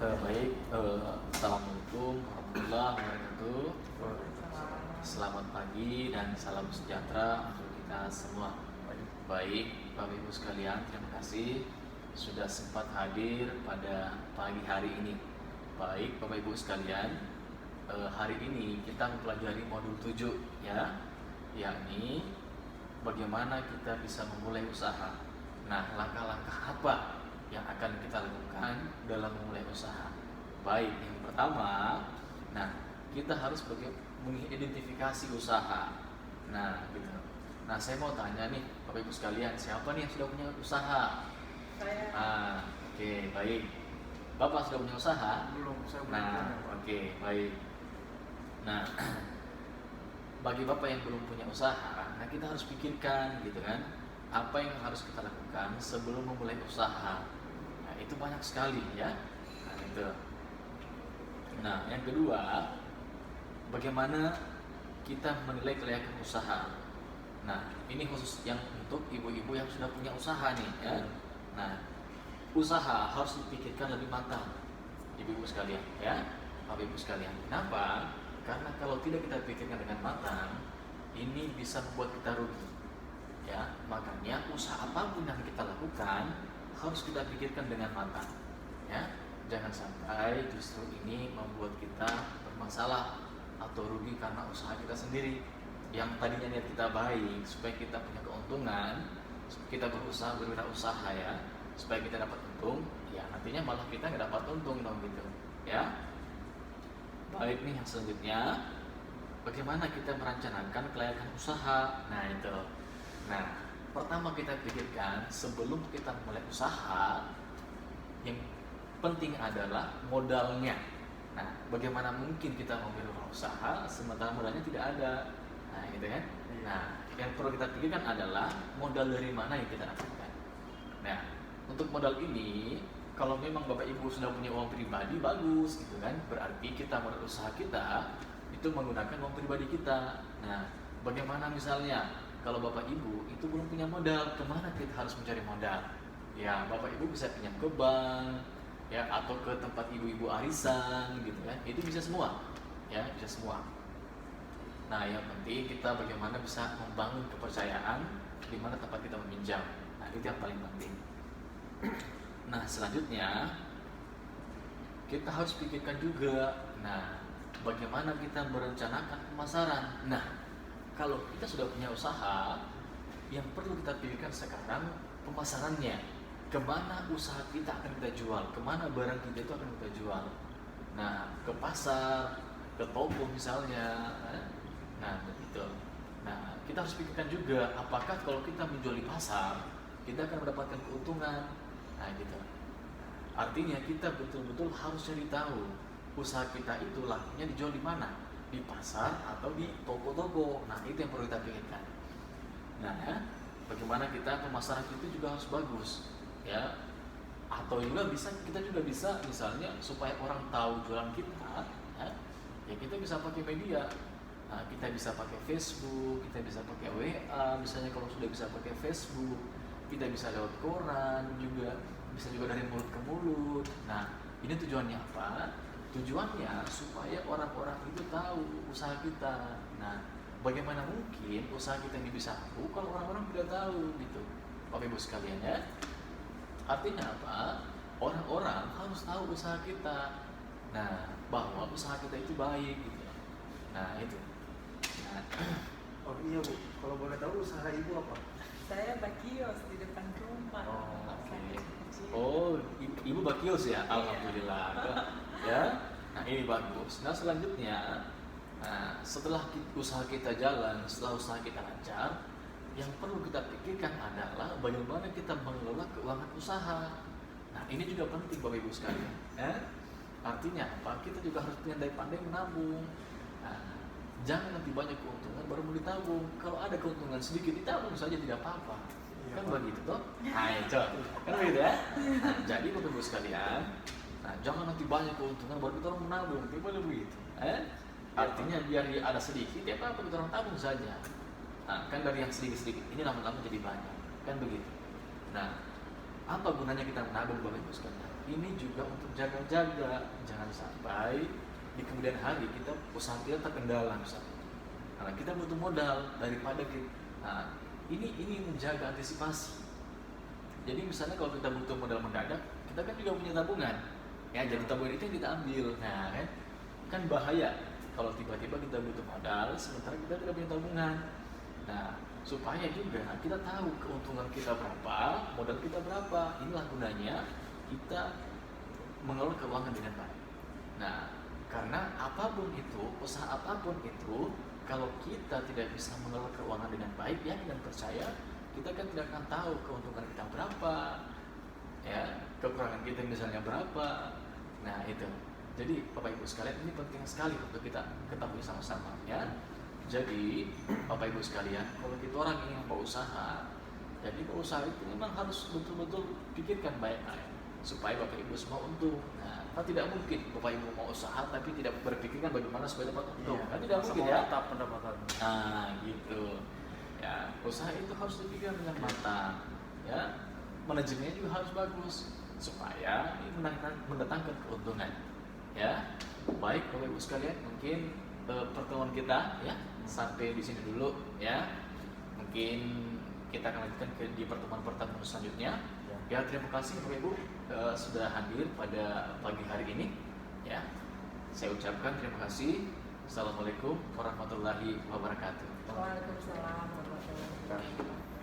Assalamualaikum warahmatullahi wabarakatuh. Selamat pagi dan salam sejahtera untuk kita semua. Baik, Bapak Ibu sekalian, terima kasih sudah sempat hadir pada pagi hari ini. Baik, Bapak Ibu sekalian, hari ini kita mempelajari modul 7 ya, yakni bagaimana kita bisa memulai usaha. Nah, langkah-langkah apa yang akan kita lakukan dalam memulai usaha? Baik, yang pertama, kita harus mengidentifikasi usaha. Nah, gitu. Nah, saya mau tanya nih, Bapak Ibu sekalian, siapa nih yang sudah punya usaha? Saya. Oke, baik. Bapak sudah punya usaha? Belum, saya belum Nah, punya. oke, baik. Nah, bagi Bapak yang belum punya usaha, kita harus pikirkan gitu kan, apa yang harus kita lakukan sebelum memulai usaha. Nah, itu banyak sekali ya. Nah, itu. Nah, yang kedua, bagaimana kita menilai kelayakan usaha. Nah, ini khusus yang untuk ibu-ibu yang sudah punya usaha nih ya. Nah, usaha harus dipikirkan lebih matang, ibu-ibu sekalian ya, Bapak Ibu sekalian. Kenapa? Karena kalau tidak kita pikirkan dengan matang, ini bisa membuat kita rugi. Ya, makanya usaha apapun yang kita lakukan harus kita pikirkan dengan matang. Ya, jangan sampai justru ini membuat kita bermasalah atau rugi karena usaha kita sendiri. Yang tadinya niat kita baik supaya kita punya keuntungan, kita berusaha berwirausaha ya, supaya kita dapat untung, ya nantinya malah kita nggak dapat untung dong gitu. Ya, baik nih yang selanjutnya, bagaimana kita merencanakan kelayakan usaha. Nah itu. Nah, pertama kita pikirkan sebelum kita mulai usaha, yang penting adalah modalnya. Nah, bagaimana mungkin kita memulai usaha sementara modalnya tidak ada? Nah, gitu kan. Nah, yang perlu kita pikirkan adalah modal dari mana yang kita dapatkan. Nah, untuk modal ini, kalau memang Bapak Ibu sudah punya uang pribadi, bagus gitu kan. Berarti kita modal usaha kita itu menggunakan uang pribadi kita. Nah, bagaimana misalnya kalau Bapak Ibu itu belum punya modal, kemana kita harus mencari modal? Ya, Bapak Ibu bisa pinjam ke bank, ya, atau ke tempat ibu-ibu arisan gitu kan. Itu bisa semua, ya, bisa semua. Nah, yang penting kita bagaimana bisa membangun kepercayaan di mana tempat kita meminjam. Nah, itu yang paling penting. Nah, selanjutnya kita harus pikirkan juga, bagaimana kita merencanakan pemasaran. Nah, kalau kita sudah punya usaha, yang perlu kita pikirkan sekarang pemasarannya. Kemana usaha kita akan kita jual, kemana barang kita itu akan kita jual. Nah, ke pasar, ke toko misalnya. Nah, begitu. Nah, kita harus pikirkan juga, apakah kalau kita menjual di pasar, kita akan mendapatkan keuntungan. Nah, gitu. Artinya kita betul-betul harus cari tahu usaha kita itu lakunya dijual di mana, di pasar atau di toko-toko. Nah, itu yang perlu kita pikirkan. Nah, bagaimana kita pemasaran itu juga harus bagus, ya. Atau juga kita juga bisa misalnya supaya orang tahu jualan kita, ya kita bisa pakai media. Nah, kita bisa pakai Facebook, kita bisa pakai WA, misalnya kalau sudah bisa pakai Facebook, kita bisa lewat koran juga, bisa juga dari mulut ke mulut. Nah, ini tujuannya apa? Tujuannya supaya orang-orang itu tahu usaha kita. Nah, bagaimana mungkin usaha kita ini bisa laku kalau orang-orang tidak tahu gitu, Bapak Ibu sekalian ya. Artinya apa? Orang-orang harus tahu usaha kita. Nah, bahwa usaha kita itu baik gitu. Nah, itu. Nah, Oh iya Bu, kalau boleh tahu usaha Ibu apa? Saya bakios di depan rumah. oke. Oh, ibu bakios ya? Alhamdulillah. Ya. Nah, ini bagus. Nah, selanjutnya, setelah usaha kita jalan, setelah usaha kita lancar, yang perlu kita pikirkan adalah bagaimana kita mengelola keuangan usaha. Nah, ini juga penting Bapak Ibu sekalian. Artinya apa? Kita juga harus pandai-pandai menabung. Nah, jangan nanti banyak keuntungan baru mau ditabung. Kalau ada keuntungan sedikit ditabung saja tidak apa-apa. Iya, Kan Pak. begitu toh? Nah, itu. Kan begitu ya? Nah, jadi Bapak Ibu sekalian, jangan nanti banyak keuntungan baru kita orang menabung. Tidak boleh begitu. Artinya biar ada sedikit, ya apa kita orang tabung saja. Nah, kan dari yang sedikit-sedikit ini lama-lama jadi banyak. Kan begitu. Nah, apa gunanya kita menabung Bapak Ibu sekalian? ini juga untuk jaga-jaga, jangan sampai di kemudian hari kita usaha kita terkendala misalnya. Karena kita butuh modal daripada kita. Nah, ini menjaga antisipasi. Jadi misalnya kalau kita butuh modal mendadak, kita kan juga punya tabungan. Ya, jadi tabungan itu yang kita ambil. Nah, kan bahaya kalau tiba-tiba kita butuh modal sementara kita tidak punya tabungan. Nah, supaya juga kita tahu keuntungan kita berapa, modal kita berapa. Inilah gunanya kita mengelola keuangan dengan baik. Nah, karena apapun itu, usaha apapun itu, kalau kita tidak bisa mengelola keuangan dengan baik, ya, dan percaya, kita kan tidak akan tahu keuntungan kita berapa, ya, kekurangan kita misalnya berapa. Nah, itu. Jadi Bapak Ibu sekalian, ini penting sekali untuk kita ketahui sama-sama, ya. Jadi Bapak Ibu sekalian, kalau kita orang ingin membuka usaha, jadi usaha itu memang harus betul-betul pikirkan baik-baik supaya Bapak Ibu semua untung. Nah, kan tidak mungkin Bapak Ibu mau usaha tapi tidak berpikirkan bagaimana supaya dapat untung. Kan tidak mungkin, ya. Tetap pendapatan. Nah, gitu. Ya, usaha itu harus dipikirkan dengan matang, ya. Manajemennya juga harus bagus supaya ini mendatangkan keuntungan. Ya, baik Bapak Ibu sekalian, mungkin pertemuan kita, ya, sampai di sini dulu, ya. Mungkin kita akan lanjutkan di pertemuan selanjutnya. Ya, terima kasih Bapak Ibu sudah hadir pada pagi hari ini, ya. Saya ucapkan terima kasih. Assalamualaikum warahmatullahi wabarakatuh. Waalaikumsalam warahmatullahi wabarakatuh.